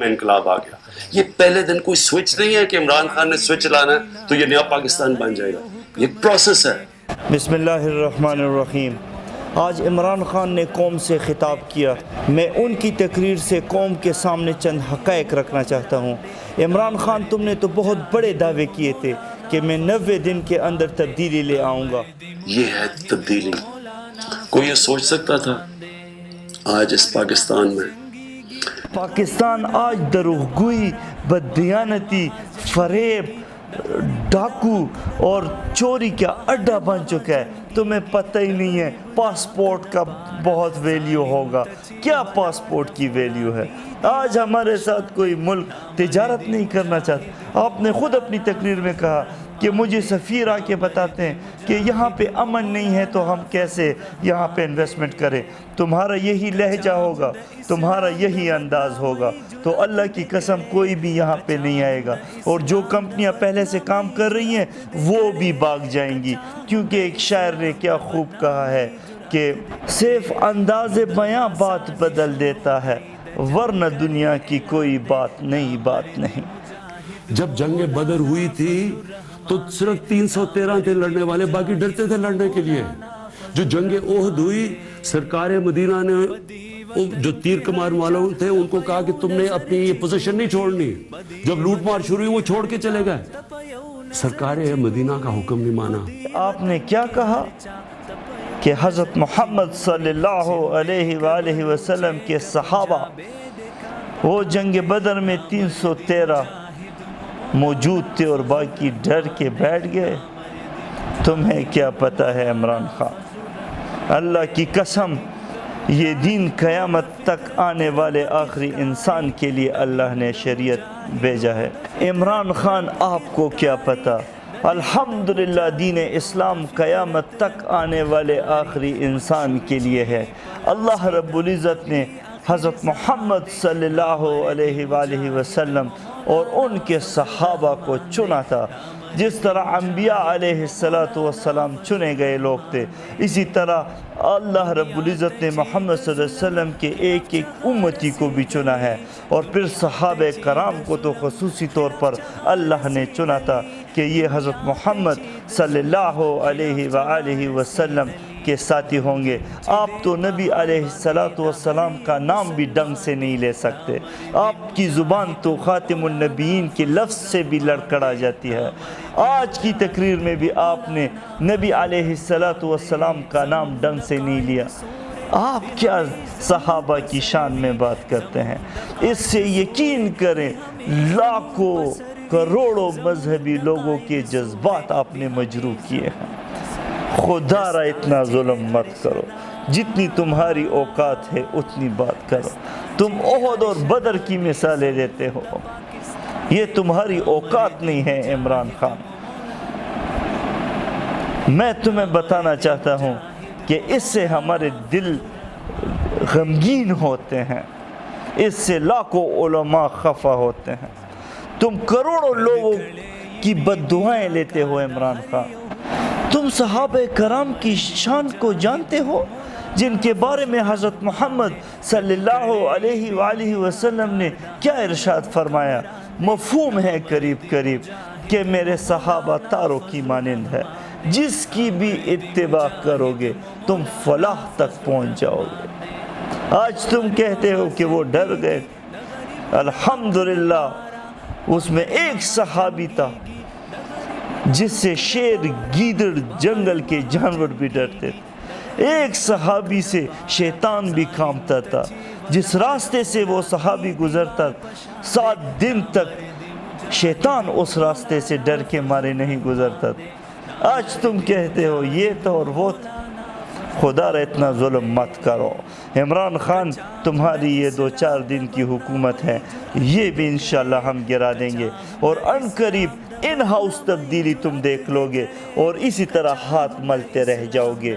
میں انقلاب آ گیا. یہ پہلے دن کوئی سوئچ نہیں ہے کہ عمران خان نے سوئچ لانا ہے تو یہ نیا پاکستان بن جائے گا. یہ پروسیس ہے. بسم اللہ الرحمن الرحیم. آج عمران خان نے قوم سے خطاب کیا. میں ان کی تقریر سے قوم کے سامنے چند حقائق رکھنا چاہتا ہوں. عمران خان، تم نے تو بہت بڑے دعوے کیے تھے کہ میں 90 دن کے اندر تبدیلی لے آؤں گا. یہ ہے تبدیلی. کوئی یہ سوچ سکتا تھا آج اس پاکستان میں؟ پاکستان آج دروغگوئی، بددیانتی، فریب، ڈاکو اور چوری کا اڈا بن چکا ہے. تمہیں پتہ ہی نہیں ہے پاسپورٹ کا بہت ویلیو ہوگا. کیا پاسپورٹ کی ویلیو ہے؟ آج ہمارے ساتھ کوئی ملک تجارت نہیں کرنا چاہتا. آپ نے خود اپنی تقریر میں کہا کہ مجھے سفیر آ کے بتاتے ہیں کہ یہاں پہ امن نہیں ہے تو ہم کیسے یہاں پہ انویسٹمنٹ کریں. تمہارا یہی لہجہ ہوگا، تمہارا یہی انداز ہوگا تو اللہ کی قسم کوئی بھی یہاں پہ نہیں آئے گا. اور جو کمپنیاں پہلے سے کام کر رہی ہیں وہ بھی بھاگ جائیں گی. کیونکہ ایک شاعر نے کیا خوب کہا ہے کہ صرف انداز بیاں بات بدل دیتا ہے، ورنہ دنیا کی کوئی بات نہیں. جب جنگ بدر ہوئی تھی تو صرف 313 تھے لڑنے والے، باقی ڈرتے تھے لڑنے کے لیے. جو جنگ احد ہوئی، سرکار مدینہ نے جو تیر کمان والوں تھے ان کو کہا کہ تم نے اپنی یہ پوزیشن نہیں چھوڑنی. جب لوٹ مار شروع ہوئی وہ چھوڑ کے چلے گئے. سرکار مدینہ کا حکم نہیں مانا. آپ نے کیا کہا کہ حضرت محمد صلی اللہ علیہ وآلہ وسلم کے صحابہ وہ جنگ بدر میں 313 موجود تھے اور باقی ڈر کے بیٹھ گئے. تمہیں کیا پتہ ہے عمران خان؟ اللہ کی قسم یہ دین قیامت تک آنے والے آخری انسان کے لیے اللہ نے شریعت بھیجا ہے. عمران خان، آپ کو کیا پتہ؟ الحمدللہ دین اسلام قیامت تک آنے والے آخری انسان کے لیے ہے. اللہ رب العزت نے حضرت محمد صلی اللہ علیہ وآلہ وسلم اور ان کے صحابہ کو چنا تھا. جس طرح انبیاء علیہ السلام چنے گئے لوگ تھے، اسی طرح اللہ رب العزت نے محمد صلی اللہ علیہ وسلم کے ایک ایک امتی کو بھی چنا ہے. اور پھر صحابہ کرام کو تو خصوصی طور پر اللہ نے چنا تھا کہ یہ حضرت محمد صلی اللہ علیہ وآلہ وسلم کے ساتھی ہوں گے. آپ تو نبی علیہ السلام کا نام بھی ڈنگ سے نہیں لے سکتے. آپ کی زبان تو خاتم النبیین کے لفظ سے بھی لڑکھڑا جاتی ہے. آج کی تقریر میں بھی آپ نے نبی علیہ السلام کا نام ڈنگ سے نہیں لیا. آپ کیا صحابہ کی شان میں بات کرتے ہیں؟ اس سے یقین کریں لاکھوں کروڑوں مذہبی لوگوں کے جذبات آپ نے مجروح کیے ہیں. خدا را اتنا ظلم مت کرو. جتنی تمہاری اوقات ہے اتنی بات کرو. تم احد اور بدر کی مثالیں دیتے ہو، یہ تمہاری اوقات نہیں ہے عمران خان. میں تمہیں بتانا چاہتا ہوں کہ اس سے ہمارے دل غمگین ہوتے ہیں، اس سے لاکھوں علماء خفا ہوتے ہیں. تم کروڑوں لوگوں کی بد دعائیں لیتے ہو عمران خان. تم صحابہ کرام کی شان کو جانتے ہو جن کے بارے میں حضرت محمد صلی اللہ علیہ وآلہ وسلم نے کیا ارشاد فرمایا؟ مفہوم ہے قریب قریب کہ میرے صحابہ تاروں کی مانند ہے، جس کی بھی اتباع کرو گے تم فلاح تک پہنچ جاؤ گے. آج تم کہتے ہو کہ وہ ڈر گئے. الحمدللہ اس میں ایک صحابی تھا جس سے شیر، گیدڑ، جنگل کے جانور بھی ڈرتے تھے. ایک صحابی سے شیطان بھی کانپتا تھا. جس راستے سے وہ صحابی گزرتا 7 دن تک شیطان اس راستے سے ڈر کے مارے نہیں گزرتا تھا. آج تم کہتے ہو یہ تو اور وہ تو. خدا را اتنا ظلم مت کرو. عمران خان، تمہاری یہ 2-4 دن کی حکومت ہے، یہ بھی انشاءاللہ ہم گرا دیں گے اور ان قریب ان ہاؤس تبدیلی تم دیکھ لو گے اور اسی طرح ہاتھ ملتے رہ جاؤ گے.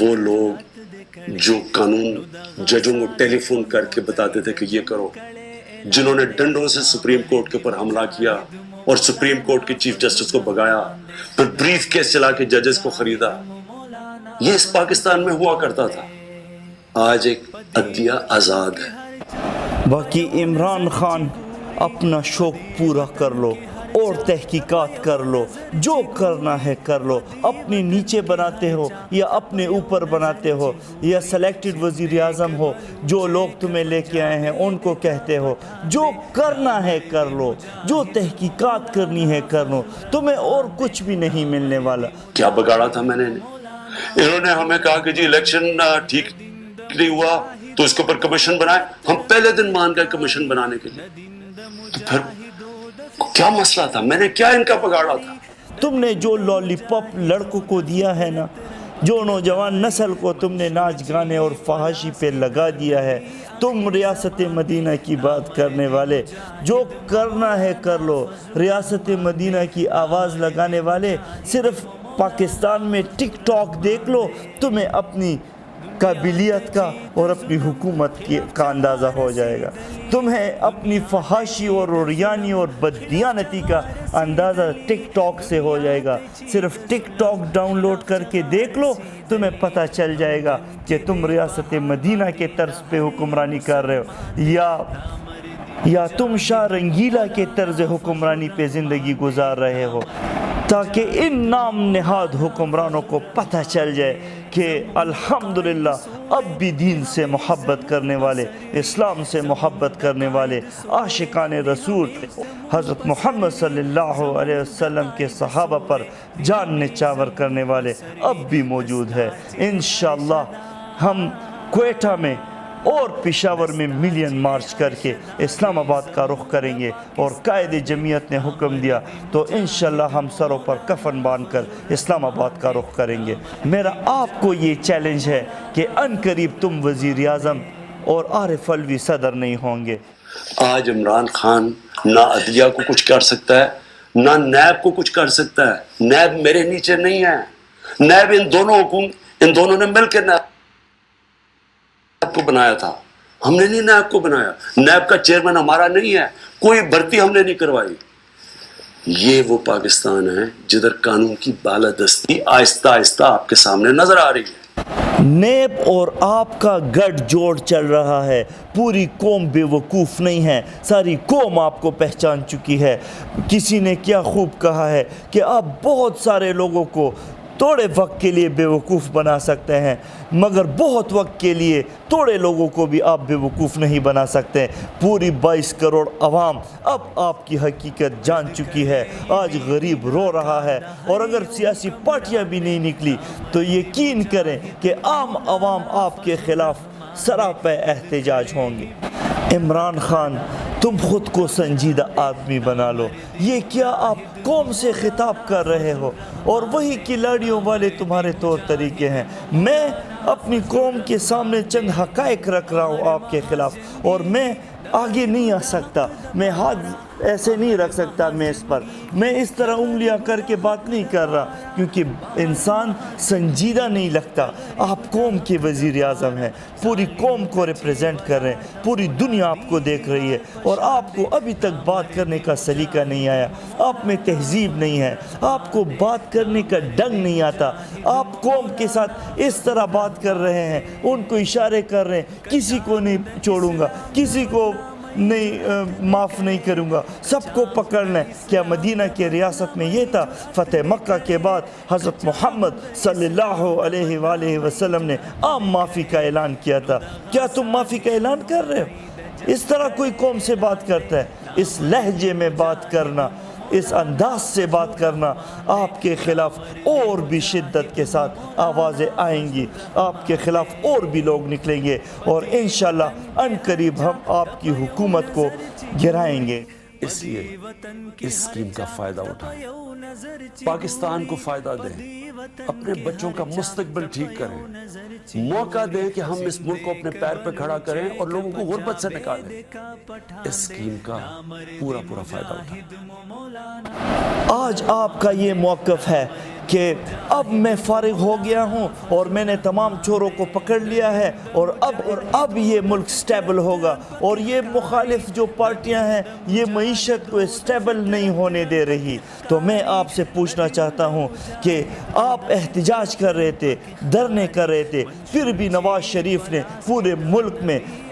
وہ لوگ جو قانون ججوں کو ٹیلی فون کر کے بتاتے تھے کہ یہ کرو، جنہوں نے ڈنڈوں سے سپریم کورٹ کے اوپر حملہ کیا اور سپریم کورٹ کے چیف جسٹس کو بگایا، پھر بریف کیس چلا کے ججز کو خریدا، یہ اس پاکستان میں ہوا کرتا تھا. آج ایک عدلیہ آزاد ہے. باقی عمران خان اپنا شوق پورا کر لو اور تحقیقات کر لو، جو کرنا ہے کر لو، اپنے نیچے بناتے ہو یا اپنے اوپر بناتے ہو یا سلیکٹڈ وزیر اعظم ہو، جو لوگ تمہیں لے کے آئے ہیں ان کو کہتے ہو، جو کرنا ہے کر لو، جو تحقیقات کرنی ہے کر لو، تمہیں اور کچھ بھی نہیں ملنے والا۔ کیا بگاڑا تھا میں نے؟ انہوں نے ہمیں کہا کہ جی الیکشن ٹھیک نہیں ہوا تو اس کے اوپر کمیشن بنائے، ہم پہلے دن مان گئے کمیشن بنانے کے لیے۔ تو پھر کیا مسئلہ تھا؟ میں نے کیا ان کا بگاڑا تھا؟ تم نے جو لالی پاپ لڑکوں کو دیا ہے نا، جو نوجوان نسل کو تم نے ناچ گانے اور فحاشی پہ لگا دیا ہے، تم ریاست مدینہ کی بات کرنے والے، جو کرنا ہے کر لو، ریاست مدینہ کی آواز لگانے والے، صرف پاکستان میں ٹک ٹاک دیکھ لو، تمہیں اپنی قابلیت کا اور اپنی حکومت کا اندازہ ہو جائے گا، تمہیں اپنی فحاشی اور عریانی اور بددیانتی کا اندازہ ٹک ٹاک سے ہو جائے گا۔ صرف ٹک ٹاک ڈاؤن لوڈ کر کے دیکھ لو، تمہیں پتہ چل جائے گا کہ تم ریاست مدینہ کے طرز پہ حکمرانی کر رہے ہو یا تم شاہ رنگیلا کے طرز حکمرانی پہ زندگی گزار رہے ہو، تاکہ ان نام نہاد حکمرانوں کو پتہ چل جائے کہ الحمدللہ اب بھی دین سے محبت کرنے والے، اسلام سے محبت کرنے والے، عاشقان رسول حضرت محمد صلی اللہ علیہ وسلم کے صحابہ پر جان نچھاور کرنے والے اب بھی موجود ہے۔ انشاءاللہ ہم کوئٹہ میں اور پشاور میں ملین مارچ کر کے اسلام آباد کا رخ کریں گے، اور قائد جمعیت نے حکم دیا تو انشاءاللہ ہم سروں پر کفن باندھ کر اسلام آباد کا رخ کریں گے۔ میرا آپ کو یہ چیلنج ہے کہ ان قریب تم وزیر اعظم اور عارف علوی صدر نہیں ہوں گے۔ آج عمران خان نہ عدلیہ کو کچھ کر سکتا ہے، نہ نیب کو کچھ کر سکتا ہے۔ نیب میرے نیچے نہیں ہے، نیب ان دونوں نے مل کے نیب کو بنایا تھا، ہم نے نہیں نیب کو بنایا، نیب کا چیئرمین ہمارا نہیں ہے، کوئی بھرتی ہم نے نہیں کروائی۔ یہ وہ پاکستان ہے جدھر قانون کی بالادستی آہستہ آہستہ آپ کے سامنے نظر آ رہی ہے۔ نیب اور آپ کا گٹھ جوڑ چل رہا ہے، پوری قوم بے وقوف نہیں ہے، ساری قوم آپ کو پہچان چکی ہے۔ کسی نے کیا خوب کہا ہے کہ آپ بہت سارے لوگوں کو تھوڑے وقت کے لیے بے وقوف بنا سکتے ہیں، مگر بہت وقت کے لیے تھوڑے لوگوں کو بھی آپ بے وقوف نہیں بنا سکتے۔ پوری 22 کروڑ عوام اب آپ کی حقیقت جان چکی ہے، آج غریب رو رہا ہے، اور اگر سیاسی پارٹیاں بھی نہیں نکلی تو یقین کریں کہ عام عوام آپ کے خلاف سراپے احتجاج ہوں گے۔ عمران خان، تم خود کو سنجیدہ آدمی بنا لو۔ یہ کیا آپ قوم سے خطاب کر رہے ہو، اور وہی کھلاڑیوں والے تمہارے طور طریقے ہیں۔ میں اپنی قوم کے سامنے چند حقائق رکھ رہا ہوں آپ کے خلاف، اور میں آگے نہیں آ سکتا، میں ہاتھ ایسے نہیں رکھ سکتا میز پر، میں اس طرح انگلیاں کر کے بات نہیں کر رہا، کیونکہ انسان سنجیدہ نہیں لگتا۔ آپ قوم کے وزیر اعظم ہیں، پوری قوم کو ریپریزنٹ کر رہے ہیں، پوری دنیا آپ کو دیکھ رہی ہے، اور آپ کو ابھی تک بات کرنے کا سلیقہ نہیں آیا، آپ میں تہذیب نہیں ہے، آپ کو بات کرنے کا ڈنگ نہیں آتا، آپ قوم کے ساتھ اس طرح بات کر رہے ہیں، ان کو اشارے کر رہے ہیں، کسی کو نہیں چھوڑوں گا، کسی کو نہیں معاف نہیں کروں گا، سب کو پکڑنا ہے۔ کیا مدینہ کے ریاست میں یہ تھا؟ فتح مکہ کے بعد حضرت محمد صلی اللہ علیہ وآلہ وسلم نے عام معافی کا اعلان کیا تھا، کیا تم معافی کا اعلان کر رہے ہو؟ اس طرح کوئی قوم سے بات کرتا ہے؟ اس لہجے میں بات کرنا، اس انداز سے بات کرنا، آپ کے خلاف اور بھی شدت کے ساتھ آوازیں آئیں گی، آپ کے خلاف اور بھی لوگ نکلیں گے، اور انشاءاللہ ان قریب ہم آپ کی حکومت کو گرائیں گے۔ اس لیے اس اسکیم کا فائدہ اٹھائیں، پاکستان کو فائدہ دیں، اپنے بچوں کا مستقبل ٹھیک کریں، موقع دیں کہ ہم اس ملک کو اپنے پیر پہ کھڑا کریں اور لوگوں کو غربت سے نکالیں۔ اس اسکیم کا پورا فائدہ اٹھائیں۔ آج آپ کا یہ موقف ہے کہ اب میں فارغ ہو گیا ہوں اور میں نے تمام چوروں کو پکڑ لیا ہے، اور اب یہ ملک سٹیبل ہوگا، اور یہ مخالف جو پارٹیاں ہیں یہ معیشت کو سٹیبل نہیں ہونے دے رہی۔ تو میں آپ سے پوچھنا چاہتا ہوں کہ آپ احتجاج کر رہے تھے، دھرنے کر رہے تھے، پھر بھی نواز شریف نے پورے ملک میں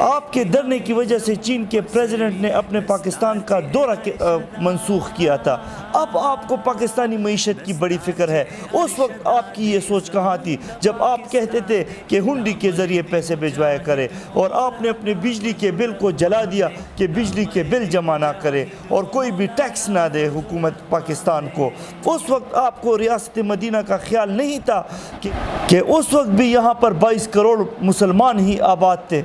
آپ کے ڈرنے کی وجہ سے چین کے پریزیڈنٹ نے اپنے پاکستان کا دورہ منسوخ کیا تھا. اب آپ کو پاکستانی معیشت کی بڑی فکر ہے. اس وقت آپ کی یہ سوچ کہاں تھی جب آپ کہتے تھے کہ ہنڈی کے ذریعے پیسے بھجوایا کرے، اور آپ نے اپنے بجلی کے بل کو جلا دیا کہ بجلی کے بل جمع نہ کرے اور کوئی بھی ٹیکس نہ دے حکومت پاکستان کو. اس وقت آپ کو ریاست مدینہ کا خیال نہیں تھا کہ اس وقت بھی یہاں پر 22 کروڑ مسلمان ہی آباد تھے.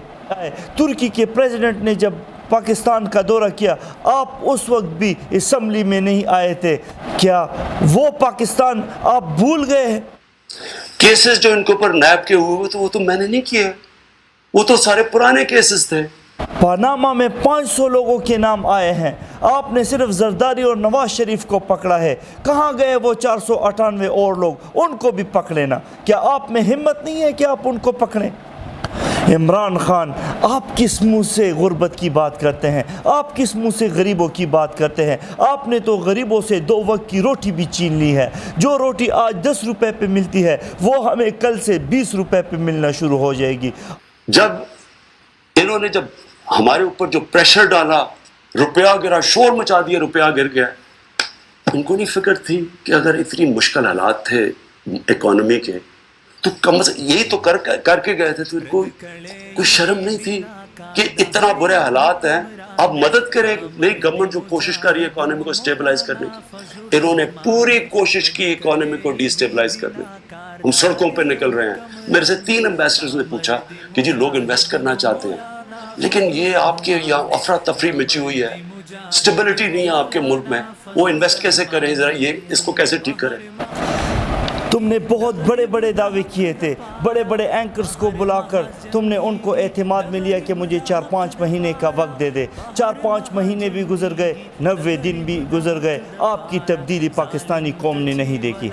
ترکی کے پریزیڈنٹ نے جب پاکستان کا دورہ کیا، آپ اس وقت بھی اسمبلی میں نہیں آئے تھے. کیا وہ پاکستان آپ بھول گئے ہیں؟ کیسز جو ان کے اوپر نیب کے ہوئے وہ تو میں نے نہیں کیے، وہ تو سارے پرانے کیسز تھے. پاناما میں 500 لوگوں کے نام آئے ہیں. آپ نے صرف زرداری اور نواز شریف کو پکڑا ہے. کہاں گئے وہ 498 اور لوگ؟ ان کو بھی پکڑے نا. کیا آپ میں ہمت نہیں ہے کہ آپ ان کو پکڑیں؟ عمران خان، آپ کس منہ سے غربت کی بات کرتے ہیں؟ آپ کس منہ سے غریبوں کی بات کرتے ہیں؟ آپ نے تو غریبوں سے 2 وقت کی روٹی بھی چھین لی ہے. جو روٹی آج 10 روپے پہ ملتی ہے وہ ہمیں کل سے 20 روپے پہ ملنا شروع ہو جائے گی. جب انہوں نے ہمارے اوپر جو پریشر ڈالا، روپیہ گرا، شور مچا دیا، روپیہ گر گیا، ان کو نہیں فکر تھی کہ اگر اتنی مشکل حالات تھے اکانومی کے تو کم از یہی تو کر کے گئے تھے، تو ان کو کوئی شرم نہیں تھی کہ اتنا برے حالات ہیں، اب مدد کرے. نئی گورنمنٹ جو کوشش کر رہی ہے اکانومی کو اسٹیبلائز کرنے کی، انہوں نے پوری کوشش کی اکانومی کو ڈی اسٹیبلائز کرنے کی. ہم سڑکوں پہ نکل رہے ہیں. میرے سے 3 ایمبیسڈرز نے پوچھا کہ جی لوگ انویسٹ کرنا چاہتے ہیں لیکن یہ آپ کے یہاں افراتفری مچی ہوئی ہے، اسٹیبلٹی نہیں ہے آپ کے ملک میں، وہ انویسٹ کیسے کریں، ذرا یہ اس کو کیسے ٹھیک کریں. تم نے بہت بڑے بڑے دعوے کیے تھے، بڑے بڑے اینکرز کو بلا کر تم نے ان کو اعتماد میں لیا کہ مجھے 4-5 مہینے کا وقت دے دے. 4-5 مہینے بھی گزر گئے، 90 دن بھی گزر گئے، آپ کی تبدیلی پاکستانی قوم نے نہیں دیکھی.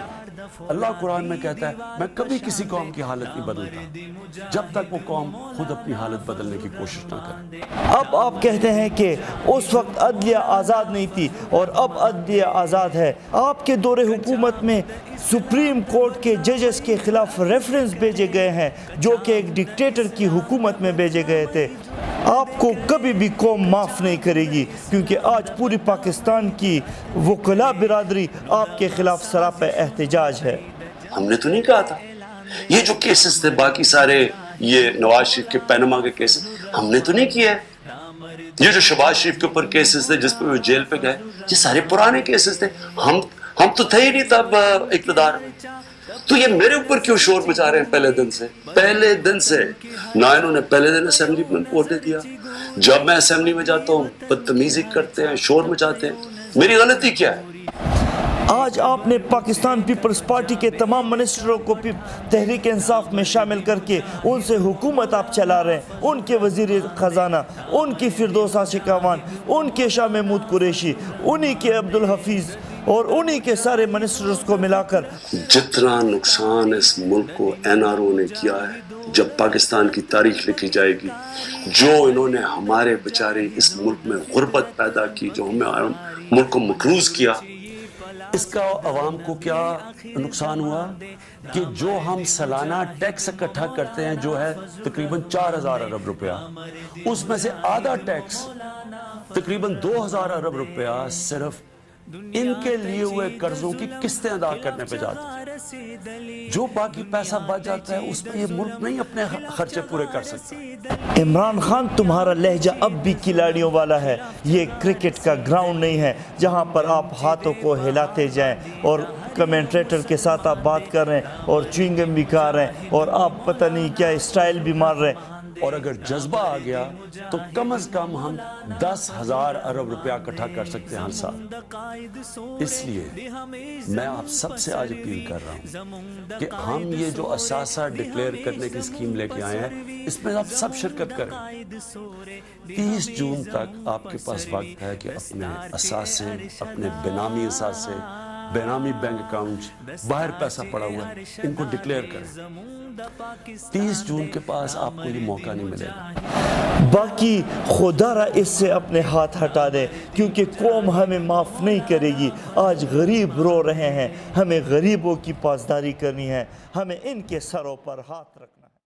اللہ قرآن میں کہتا ہے میں کبھی کسی قوم کی حالت نہیں بدلتا جب تک وہ قوم خود اپنی حالت بدلنے کی کوشش نہ کرے. اب آپ کہتے ہیں کہ اس وقت عدلیہ آزاد نہیں تھی اور اب عدلیہ آزاد ہے. آپ کے دور حکومت میں سپریم کورٹ کے ججز کے خلاف ریفرنس بھیجے گئے ہیں جو کہ ایک ڈکٹیٹر کی حکومت میں بھیجے گئے تھے. آپ کو کبھی بھی قوم معاف نہیں کرے گی کیونکہ آج پوری پاکستان کی وکلاء برادری آپ کے خلاف سراپا احتجاج ہے. ہم نے تو نہیں کہا تھا یہ جو کیسز تھے باقی سارے، یہ نواز شریف کے پینما کے کیسز ہم نے تو نہیں کیا ہے. یہ جو شہباز شریف کے اوپر کیسز تھے جس پہ وہ جیل پہ گئے، یہ سارے پرانے کیسز تھے. ہم تو تھے ہی نہیں تب اقتدار میں. تو یہ میرے اوپر کیوں شور مچا رہے ہیں؟ پہلے دن سے نہ انہوں نے پہلے دن اسمبلی میں ووٹ دیا. جب میں اسمبلی میں جاتا ہوں بدتمیزی کرتے ہیں، شور مچاتے ہیں. میری غلطی کیا ہے؟ آج آپ نے پاکستان پیپلز پارٹی کے تمام منسٹروں کو تحریک انصاف میں شامل کر کے ان سے حکومت آپ چلا رہے ہیں. ان کے وزیر خزانہ، ان کی فردوس عاشق اعوان، ان کے شاہ محمود قریشی، انہی کے عبدالحفیظ اور انہی کے سارے منسٹرز کو ملا کر جتنا نقصان اس ملک کو این آر او نے کیا ہے، جب پاکستان کی تاریخ لکھی جائے گی، جو انہوں نے ہمارے بیچارے اس ملک میں غربت پیدا کی، جو ہمیں ملک کو مقروض کیا، اس کا عوام کو کیا نقصان ہوا کہ جو ہم سالانہ ٹیکس اکٹھا کرتے ہیں جو ہے تقریباً 4000 ارب روپیہ، اس میں سے آدھا ٹیکس تقریباً 2000 ارب روپیہ صرف ان کے لیے ہوئے قرضوں کی قسطیں ادا کرنے پہ جاتے ہیں. جو باقی پیسہ بچ جاتا ہے اس میں یہ ملک نہیں اپنے خرچے پورے کر سکتا. عمران خان، تمہارا لہجہ اب بھی کھلاڑیوں والا ہے. یہ کرکٹ کا گراؤنڈ نہیں ہے جہاں پر آپ ہاتھوں کو ہلاتے جائیں اور کمنٹریٹر کے ساتھ آپ بات کر رہے ہیں اور چوئنگم بھی کھا رہے ہیں اور آپ پتہ نہیں کیا اسٹائل بھی مار رہے ہیں. اور اگر جذبہ آ گیا تو کم از کم ہم 10,000 ارب روپیہ اکٹھا کر سکتے ہیں ہر سال. اس لیے میں آپ سب سے آج اپیل کر رہا ہوں کہ ہم یہ جو اثاثہ ڈکلیئر کرنے کی اسکیم لے کے آئے ہیں اس میں آپ سب شرکت کریں. 30 جون تک آپ کے پاس وقت ہے کہ اپنے اثاثے، اپنے بینامی اثاثے، بینامی بینک اکاؤنٹ، باہر پیسہ پڑا ہوا ہے، ان کو ڈکلیئر کریں. 30 جون کے پاس آپ کو یہ موقع نہیں ملے گا. باقی خدا را اس سے اپنے ہاتھ ہٹا دے کیونکہ قوم ہمیں معاف نہیں کرے گی. آج غریب رو رہے ہیں، ہمیں غریبوں کی پاسداری کرنی ہے، ہمیں ان کے سروں پر ہاتھ رکھنا